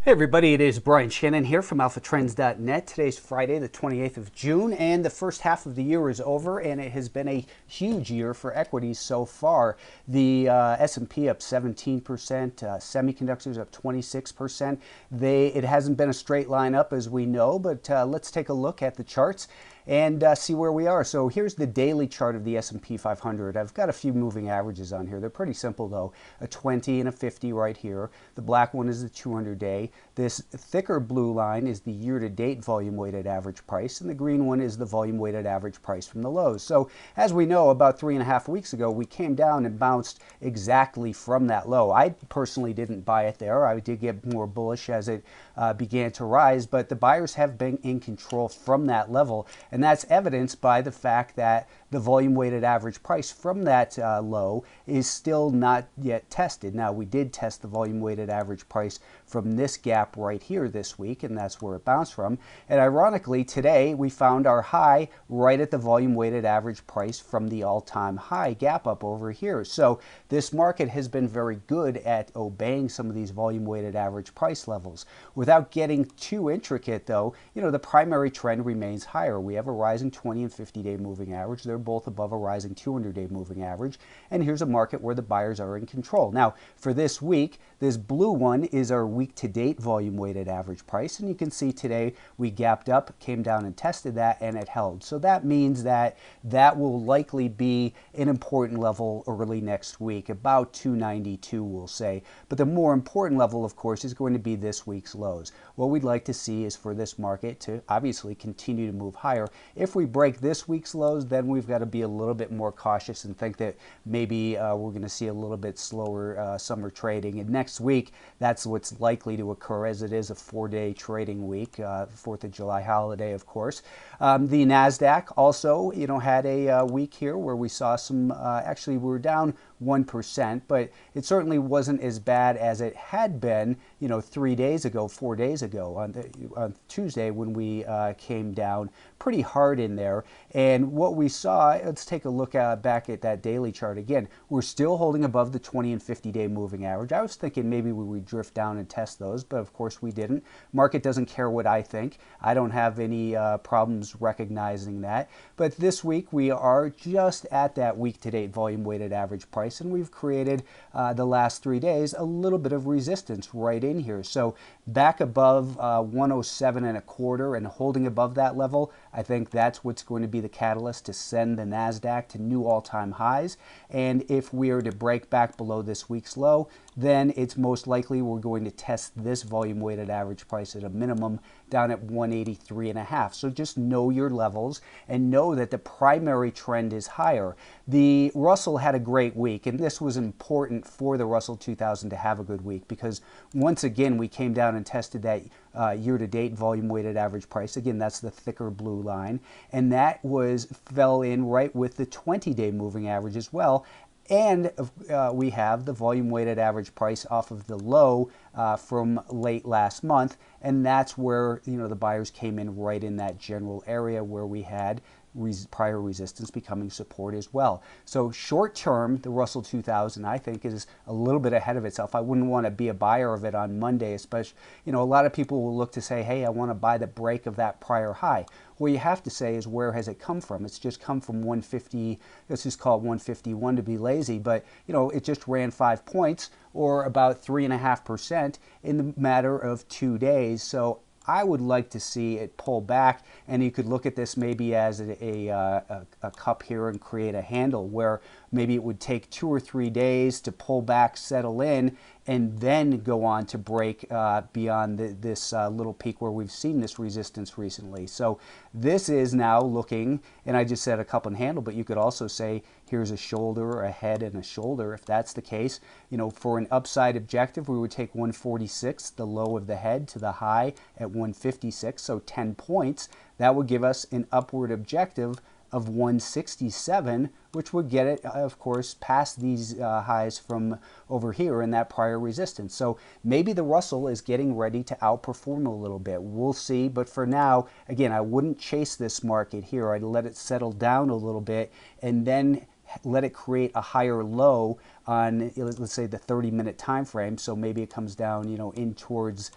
Hey everybody, it is Brian Shannon here from alphatrends.net. Today's Friday, the 28th of June, and the first half of the year is over, and it has been a huge year for equities so far. The S&P up 17%, semiconductors up 26%. It hasn't been a straight line up as we know, but let's take a look at the charts and see where we are. So here's the daily chart of the S&P 500. I've got a few moving averages on here. They're pretty simple though. A 20 and a 50 right here. The black one is the 200-day. This thicker blue line is the year-to-date volume-weighted average price, and the green one is the volume-weighted average price from the lows. So as we know, about 3.5 weeks ago, we came down and bounced exactly from that low. I personally didn't buy it there. I did get more bullish as it began to rise, but the buyers have been in control from that level. And that's evidenced by the fact that the volume-weighted average price from that low is still not yet tested. Now, we did test the volume-weighted average price from this gap right here this week, and that's where it bounced from. And ironically, today we found our high right at the volume-weighted average price from the all-time high gap up over here. So this market has been very good at obeying some of these volume-weighted average price levels. Without getting too intricate, though, the primary trend remains higher. We have a rising 20 and 50-day moving average. They're both above a rising 200-day moving average. And here's a market where the buyers are in control. Now, for this week, this blue one is our week-to-date volume-weighted average price. And you can see today we gapped up, came down and tested that, and it held. So that means that that will likely be an important level early next week, about 292, we'll say. But the more important level, of course, is going to be this week's lows. What we'd like to see is for this market to obviously continue to move higher. If we break this week's lows, then we've got to be a little bit more cautious and think that maybe we're going to see a little bit slower summer trading. And next week, that's what's likely to occur, as it is a 4-day trading week, 4th of July holiday, of course. The Nasdaq also, had a week here where we saw some, actually we were down 1%, but it certainly wasn't as bad as it had been, 3 days ago, 4 days ago on Tuesday when we came down pretty hard in there. And what we saw, let's take a look back at that daily chart again. We're still holding above the 20 and 50-day moving average. I was thinking maybe we would drift down and test those, but of course we didn't. Market doesn't care what I think. I don't have any problems recognizing that. But this week we are just at that week-to-date volume-weighted average price, and we've created the last 3 days a little bit of resistance right in here. So back above 107 and a quarter and holding above that level, I think that's what's going to be the catalyst to send the Nasdaq to new all-time highs. And if we are to break back below this week's low, then it's most likely we're going to test this volume-weighted average price at a minimum down at 183.5. So just know your levels and know that the primary trend is higher. The Russell had a great week, and this was important for the Russell 2000 to have a good week because once again we came down and tested that year-to-date volume-weighted average price. Again, that's the thicker blue line, and that fell in right with the 20-day moving average as well. And we have the volume-weighted average price off of the low from late last month, and that's where the buyers came in right in that general area where we had prior resistance becoming support as well. So short term, the Russell 2000, I think, is a little bit ahead of itself. I wouldn't want to be a buyer of it on Monday, especially, a lot of people will look to say, hey, I want to buy the break of that prior high. What you have to say is, where has it come from? It's just come from 150, let's just call it 151 to be lazy, but it just ran 5 points or about 3.5% in the matter of 2 days. So I would like to see it pull back, and you could look at this maybe as a cup here and create a handle where maybe it would take 2 or 3 days to pull back, settle in, and then go on to break beyond this little peak where we've seen this resistance recently. So this is now looking, and I just said a cup and handle, but you could also say here's a shoulder, a head, and a shoulder. If that's the case, for an upside objective, we would take 146, the low of the head, to the high at 156, so 10 points. That would give us an upward objective of 167, which would get it, of course, past these highs from over here in that prior resistance. So maybe the Russell is getting ready to outperform a little bit. We'll see. But for now, again, I wouldn't chase this market here. I'd let it settle down a little bit and then let it create a higher low on, let's say, the 30-minute time frame. So maybe it comes down, in towards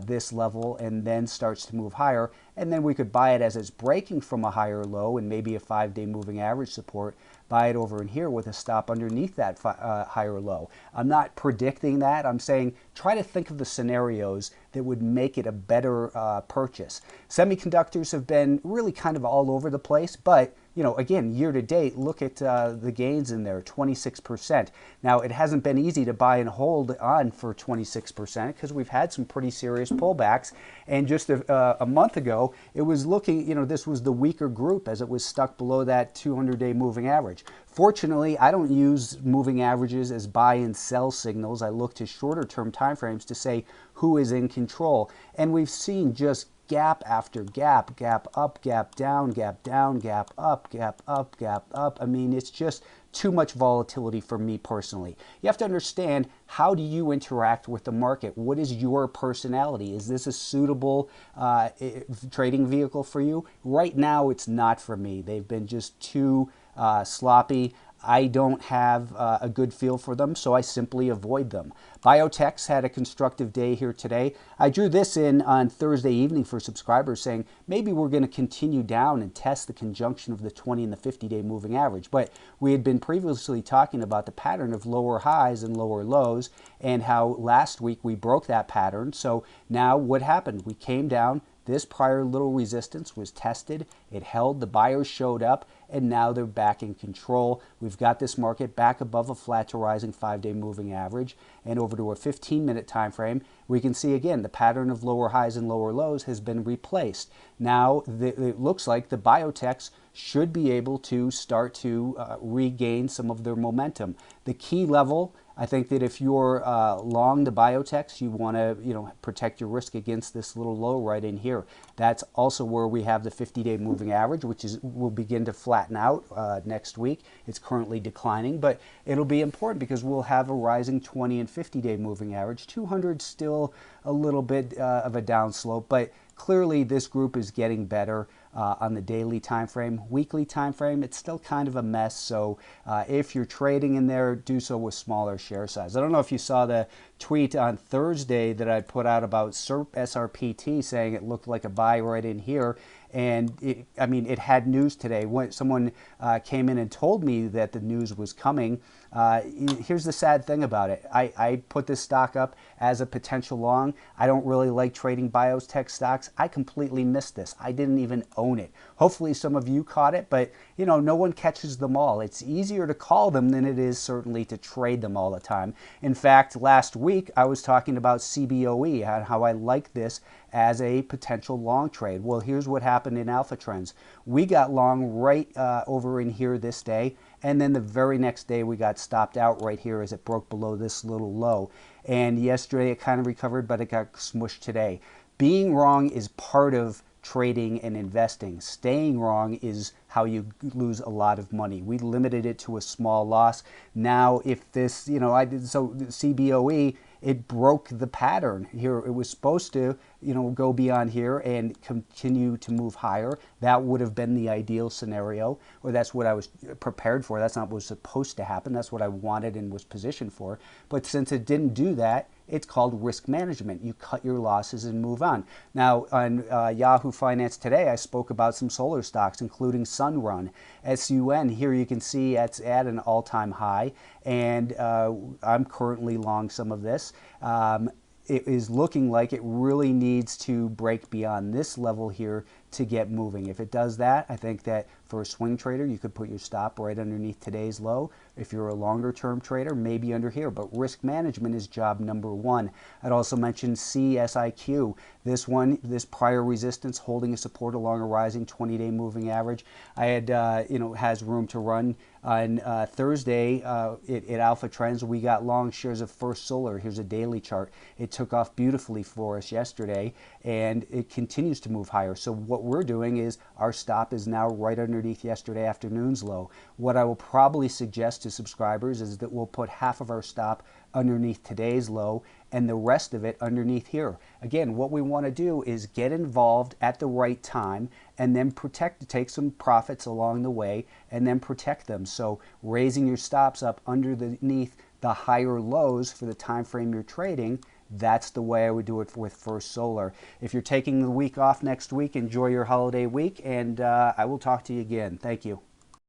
this level and then starts to move higher. And then we could buy it as it's breaking from a higher low and maybe a 5-day moving average support. Buy it over in here with a stop underneath that higher low. I'm not predicting that. I'm saying try to think of the scenarios that would make it a better purchase. Semiconductors have been really kind of all over the place, but again, year to date, look at the gains in there, 26%. Now, it hasn't been easy to buy and hold on for 26% because we've had some pretty serious pullbacks. And just a month ago, it was looking, this was the weaker group as it was stuck below that 200-day moving average. Fortunately, I don't use moving averages as buy and sell signals. I look to shorter term timeframes to say who is in control. And we've seen just gap after gap, gap up, gap down, gap down, gap up, gap up, gap up. I mean, it's just too much volatility for me personally. You have to understand, how do you interact with the market? What is your personality? Is this a suitable trading vehicle for you? Right now, it's not for me. They've been just too sloppy. I don't have a good feel for them, so I simply avoid them. Biotech's had a constructive day here today. I drew this in on Thursday evening for subscribers saying maybe we're going to continue down and test the conjunction of the 20 and the 50-day moving average. But we had been previously talking about the pattern of lower highs and lower lows and how last week we broke that pattern. So now what happened? We came down. This prior little resistance was tested, it held, the buyers showed up, and now they're back in control. We've got this market back above a flat to rising 5-day moving average, and over to a 15-minute time frame, we can see again the pattern of lower highs and lower lows has been replaced. Now it looks like the biotechs should be able to start to regain some of their momentum. The key level, I think that if you're long the biotechs, you want to protect your risk against this little low right in here. That's also where we have the 50-day moving average, which will begin to flatten out next week. It's currently declining, but it'll be important because we'll have a rising 20 and 50-day moving average. 200 still a little bit of a downslope, but clearly this group is getting better. On the daily time frame. Weekly time frame, it's still kind of a mess. So if you're trading in there, do so with smaller share size. I don't know if you saw the tweet on Thursday that I put out about SRPT saying it looked like a buy right in here. And it had news today. When someone came in and told me that the news was coming, here's the sad thing about it. I put this stock up as a potential long. I don't really like trading biotech stocks. I completely missed this. I didn't even own it. Hopefully some of you caught it, but no one catches them all. It's easier to call them than it is certainly to trade them all the time. In fact, last week I was talking about CBOE and how I like this as a potential long trade. Well, here's what happened in Alpha Trends. We got long right over in here this day, and then the very next day we got stopped out right here as it broke below this little low. And yesterday it kind of recovered, but it got smushed today. Being wrong is part of trading and investing. Staying wrong is how you lose a lot of money. We limited it to a small loss. Now, if this, CBOE, it broke the pattern here. It was supposed to, go beyond here and continue to move higher. That would have been the ideal scenario, or that's what I was prepared for. That's not what was supposed to happen. That's what I wanted and was positioned for. But since it didn't do that, it's called risk management. You cut your losses and move on. Now, on Yahoo Finance today, I spoke about some solar stocks, including Sunrun. SUN, here you can see it's at an all-time high, and I'm currently long some of this. It is looking like it really needs to break beyond this level here to get moving. If it does that, I think that for a swing trader, you could put your stop right underneath today's low. If you're a longer term trader, maybe under here, but risk management is job number one. I'd also mention CSIQ. This prior resistance holding a support along a rising 20-day moving average. I had, has room to run. On Thursday at Alpha Trends, we got long shares of First Solar. Here's a daily chart. It took off beautifully for us yesterday, and it continues to move higher. So what what we're doing is our stop is now right underneath yesterday afternoon's low. What I will probably suggest to subscribers is that we'll put half of our stop underneath today's low and the rest of it underneath here. Again, what we want to do is get involved at the right time and then take some profits along the way and then protect them. So raising your stops up underneath the higher lows for the time frame you're trading, that's the way I would do it with First Solar. If you're taking the week off next week, enjoy your holiday week, and I will talk to you again. Thank you.